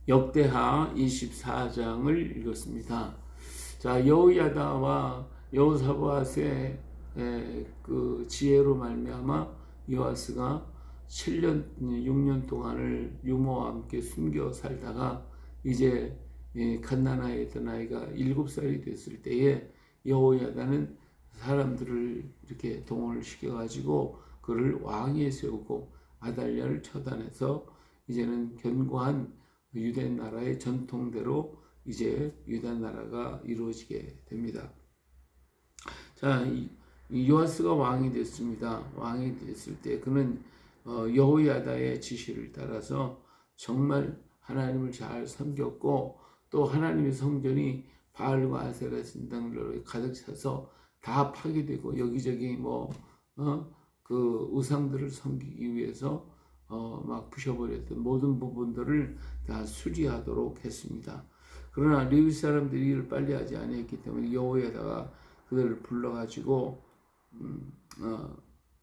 역대하 24장을 읽었습니다. 자, 여호야다와 여호사밧의 그 지혜로 말미암아 요아스가 7년 6년 동안을 유모와 함께 숨겨 살다가 이제 갓난아이에 있던 아이가 7살이 됐을 때에 여호야다는 사람들을 이렇게 동원을 시켜가지고 그를 왕위에 세우고 아달랴를 처단해서 이제는 견고한 유대 나라의 전통대로 이제 유다 나라가 이루어지게 됩니다. 자, 이 요아스가 왕이 됐습니다. 왕이 됐을 때 그는 여호야다의 지시를 따라서 정말 하나님을 잘 섬겼고 또 하나님의 성전이 바알과 아세라 신당으로 가득 차서 다 파괴되고 여기저기 그 우상들을 섬기기 위해서 막 부셔버렸던 모든 부분들을 다 수리하도록 했습니다. 그러나 레위 사람들이 일을 빨리 하지 아니했기 때문에 여호야다가 그들을 불러가지고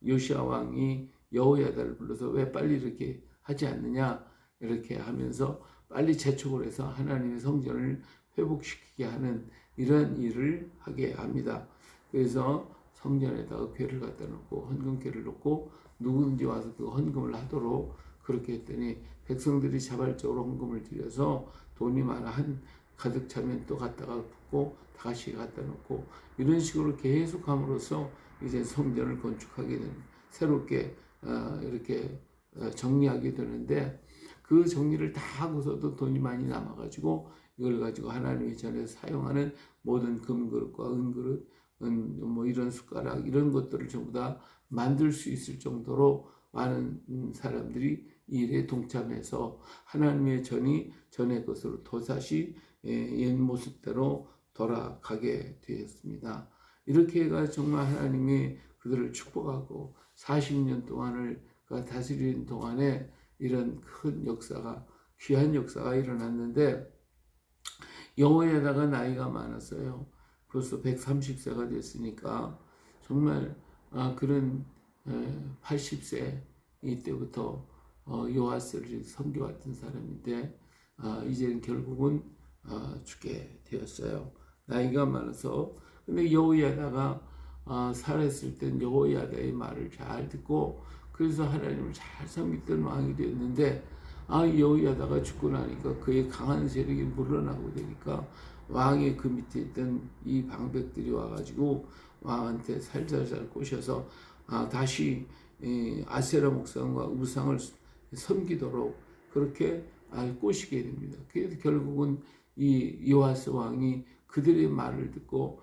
요시야 왕이 여호야다를 불러서 왜 빨리 이렇게 하지 않느냐 이렇게 하면서 빨리 재촉을 해서 하나님의 성전을 회복시키게 하는 이런 일을 하게 합니다. 그래서 성전에다가 궤를 갖다 놓고 헌금궤를 놓고 누구든지 와서 그 헌금을 하도록 그렇게 했더니 백성들이 자발적으로 헌금을 드려서 돈이 많아 한 가득 차면 또 갖다가 붓고 다시 갖다 놓고 이런 식으로 계속 함으로써 이제 성전을 건축하게 되는 새롭게 이렇게 정리하게 되는데 그 정리를 다 하고서도 돈이 많이 남아가지고 이걸 가지고 하나님의 전에서 사용하는 모든 금그릇과 은그릇 뭐 이런 숟가락 이런 것들을 전부 다 만들 수 있을 정도로 많은 사람들이 이 일에 동참해서 하나님의 전이 전의 것으로 또다시 옛 모습대로 돌아가게 되었습니다. 이렇게 해가 정말 하나님이 그들을 축복하고 40년 동안을 다스리는 동안에 이런 큰 역사가 귀한 역사가 일어났는데 여호야다가 나이가 많았어요. 벌써 130세가 됐으니까 정말 그런 80세 이때부터 요아스를 섬겨왔던 사람인데 이제는 결국은 죽게 되었어요. 나이가 많아서. 근데 여호야다가 살았을 땐 여호야다의 말을 잘 듣고 그래서 하나님을 잘 섬기던 왕이 됐는데 여호야다가 죽고 나니까 그의 강한 세력이 물러나고 되니까 왕의 그 밑에 있던 이 방백들이 와가지고 왕한테 살살살 꼬셔서 다시 아세라 목상과 우상을 섬기도록 그렇게 꼬시게 됩니다. 그래서 결국은 이 요아스 왕이 그들의 말을 듣고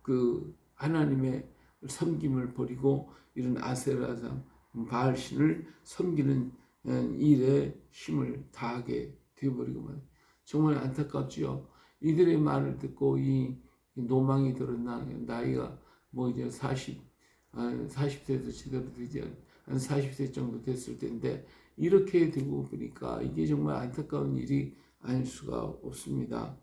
그 하나님의 섬김을 버리고 이런 아세라상 바알신을 섬기는 일에 힘을 다하게 되어버리고 정말 안타깝지요. 이들의 말을 듣고 이 노망이 들었나 나이가 뭐 이제 40세도 제대로 되지 한 40세 정도 됐을 텐데 이렇게 되고 보니까 이게 정말 안타까운 일이 아닐 수가 없습니다.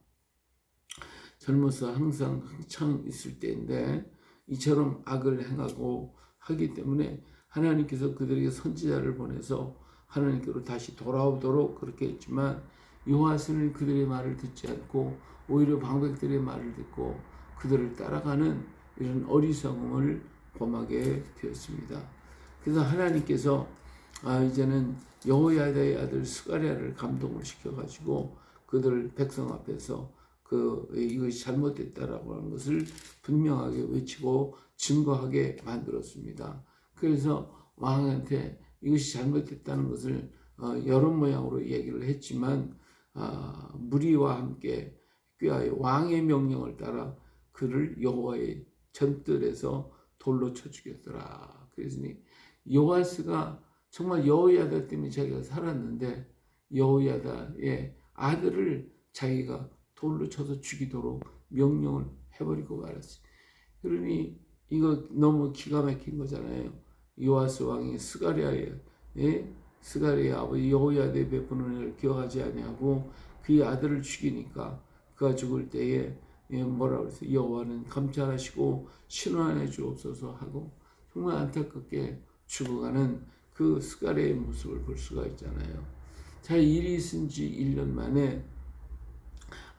젊어서 항상 한창 있을 때인데 이처럼 악을 행하고 하기 때문에 하나님께서 그들에게 선지자를 보내서 하나님께로 다시 돌아오도록 그렇게 했지만 요아스는 그들의 말을 듣지 않고 오히려 방백들의 말을 듣고 그들을 따라가는 이런 어리석음을 범하게 되었습니다. 그래서 하나님께서 이제는 여호야다의 아들 스가랴를 감동을 시켜가지고 그들을 백성 앞에서 이것이 잘못됐다라고 하는 것을 분명하게 외치고 증거하게 만들었습니다. 그래서 왕한테 이것이 잘못됐다는 것을 여러 모양으로 얘기를 했지만 무리와 함께 꾀하여 왕의 명령을 따라 그를 여호와의 전뜰에서 돌로 쳐 죽였더라. 그랬으니 요아스가 정말 여호야다 때문에 자기가 살았는데 여호야다의 아들을 자기가 돌로 쳐서 죽이도록 명령을 해버리고 말았어요. 그러니 이거 너무 기가 막힌 거잖아요. 요아스 왕이 스가랴의 아버지 여호야다의 베푸는 은혜를 기억하지 아니하고 그의 아들을 죽이니까 그가 죽을 때에 뭐라 그랬어요? 여호와는 감찰하시고 신원해 주옵소서 하고 정말 안타깝게 죽어가는 그 스가랴의 모습을 볼 수가 있잖아요. 자, 일이 있은 지 1년 만에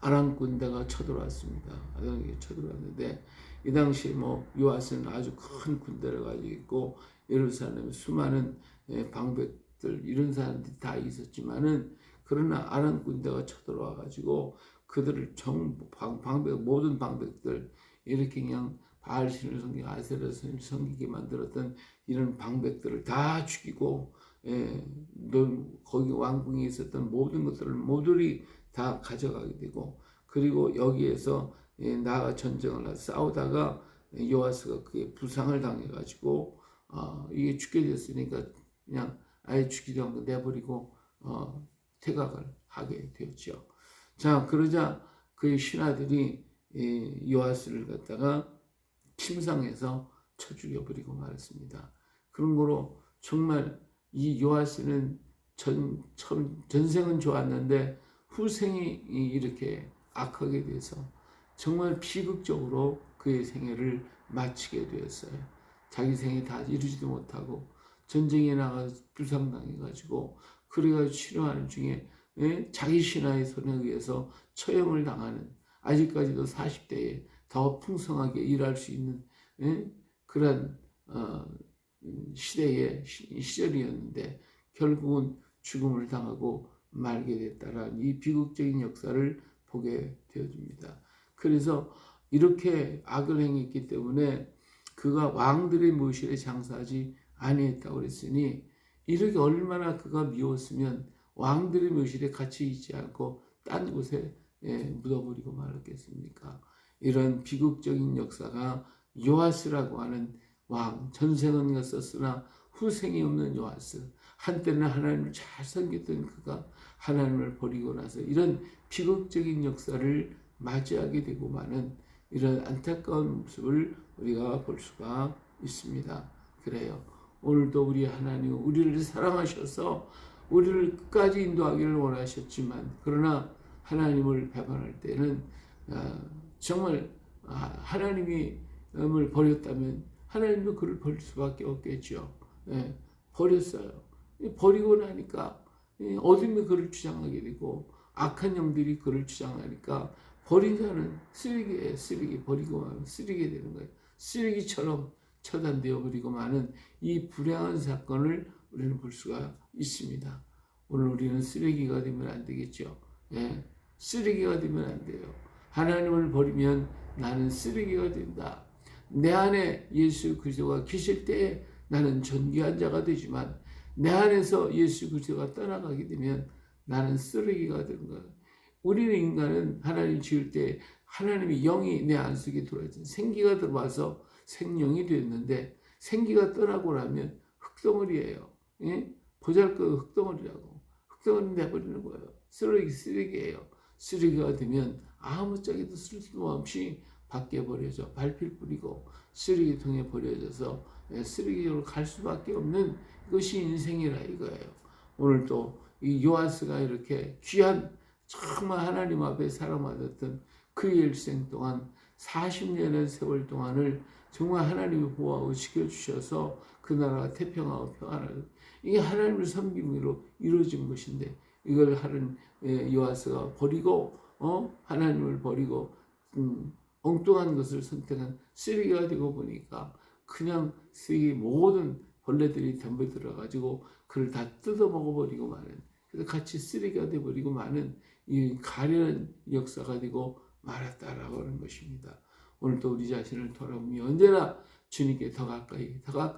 아람 군대가 쳐들어왔습니다. 아람이 쳐들어왔는데 이 당시에 요아스는 아주 큰 군대를 가지고 있고 예루살렘에 수많은 방백들 이런 사람들이 다 있었지만은 그러나 아람 군대가 쳐들어와 가지고 그들을 방백 모든 방백들 이렇게 그냥 바알신을 섬기고 아세라 신을 섬기게 만들었던 이런 방백들을 다 죽이고 거기 왕궁에 있었던 모든 것들을 모조리 다 가져가게 되고 그리고 여기에서 나아가 전쟁을 싸우다가 요아스가 그게 부상을 당해가지고 이게 죽게 됐으니까 그냥 아예 죽이도 않고 내버리고 퇴각을 하게 되었죠. 자, 그러자 그의 신하들이 요아스를 갖다가 침상에서 쳐 죽여버리고 말았습니다. 그런 거로 정말 이 요아스는 전생은 좋았는데 후생이 이렇게 악하게 돼서 정말 비극적으로 그의 생애를 마치게 되었어요. 자기 생에 다 이루지도 못하고 전쟁에 나가서 부상당해가지고 그래가지고 치료하는 중에 자기 신하의 손에 의해서 처형을 당하는 아직까지도 40대에 더 풍성하게 일할 수 있는 그런 시절이었는데 결국은 죽음을 당하고 말게 됐다라는 이 비극적인 역사를 보게 되어집니다. 그래서 이렇게 악을 행했기 때문에 그가 왕들의 묘실에 장사하지 아니했다고 그랬으니 이렇게 얼마나 그가 미웠으면 왕들의 묘실에 같이 있지 않고 딴 곳에 묻어버리고 말았겠습니까? 이런 비극적인 역사가 요아스라고 하는 왕, 전생은 있었으나 후생이 없는 요아스, 한때는 하나님을 잘 섬겼던 그가 하나님을 버리고 나서 이런 비극적인 역사를 맞이하게 되고 마는 이런 안타까운 모습을 우리가 볼 수가 있습니다. 그래요. 오늘도 우리 하나님은 우리를 사랑하셔서 우리를 끝까지 인도하기를 원하셨지만 그러나 하나님을 배반할 때는 정말 하나님을 버렸다면 하나님도 그를 버릴 수밖에 없겠죠. 버렸어요. 버리고 나니까 어둠이 그를 주장하게 되고 악한 영들이 그를 주장하니까 버린 자는 쓰레기예요. 쓰레기. 버리고 나면 쓰레기 되는 거예요. 쓰레기처럼 처단되어 버리고 마는 이 불행한 사건을 우리는 볼 수가 있습니다. 오늘 우리는 쓰레기가 되면 안 되겠죠. 쓰레기가 되면 안 돼요. 하나님을 버리면 나는 쓰레기가 된다. 내 안에 예수 그리스도가 계실 때에 나는 존귀한 자가 되지만 내 안에서 예수 그리스도가 떠나가게 되면 나는 쓰레기가 되는 거예요. 우리는 인간은 하나님 지을 때 하나님의 영이 내 안속에 들어와서 생기가 들어와서 생명이 됐는데 생기가 떠나고 나면 흙덩어리예요. 보잘것 흙덩어리라고. 흙덩어리 내버리는 거예요. 쓰레기예요. 쓰레기가 되면 아무짝에도 쓸모없이 밖에 버려져 발필 뿌리고 쓰레기통에 버려져서 쓰레기로 갈 수밖에 없는 이것이 인생이라 이거예요. 오늘도 이 요아스가 이렇게 귀한 정말 하나님 앞에 사랑받았던 그의 일생 동안 40년의 세월 동안을 정말 하나님이 보호하고 지켜주셔서 그 나라가 태평하고 평안하고 이게 하나님을 섬김으로 이루어진 것인데 이걸 하는 요아스가 버리고 하나님을 버리고 엉뚱한 것을 선택한 쓰레기가 되고 보니까 그냥 쓰레기 모든 벌레들이 덤벼들어 가지고 그를 다 뜯어 먹어버리고 마는 그래서 같이 쓰레기가 되어버리고 마는 이 가련한 역사가 되고 말았다라고 하는 것입니다. 오늘도 우리 자신을 돌아보며 언제나 주님께 더 가까이 가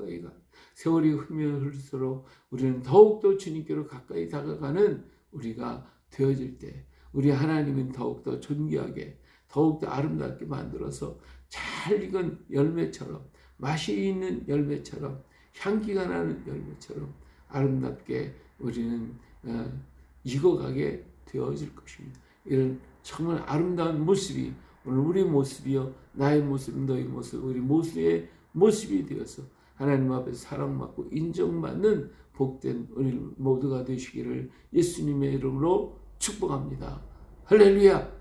세월이 흐르면 흐를수록 우리는 더욱더 주님께로 가까이 다가가는 우리가 되어질 때 우리 하나님은 더욱더 존귀하게 더욱더 아름답게 만들어서 잘 익은 열매처럼 맛이 있는 열매처럼 향기가 나는 열매처럼 아름답게 우리는 익어가게 되어질 것입니다. 이런 정말 아름다운 모습이 오늘 우리 모습이요 나의 모습 너의 모습 우리 모습의 모습이 되어서 하나님 앞에서 사랑받고 인정받는 복된 우리 모두가 되시기를 예수님의 이름으로 축복합니다. 할렐루야.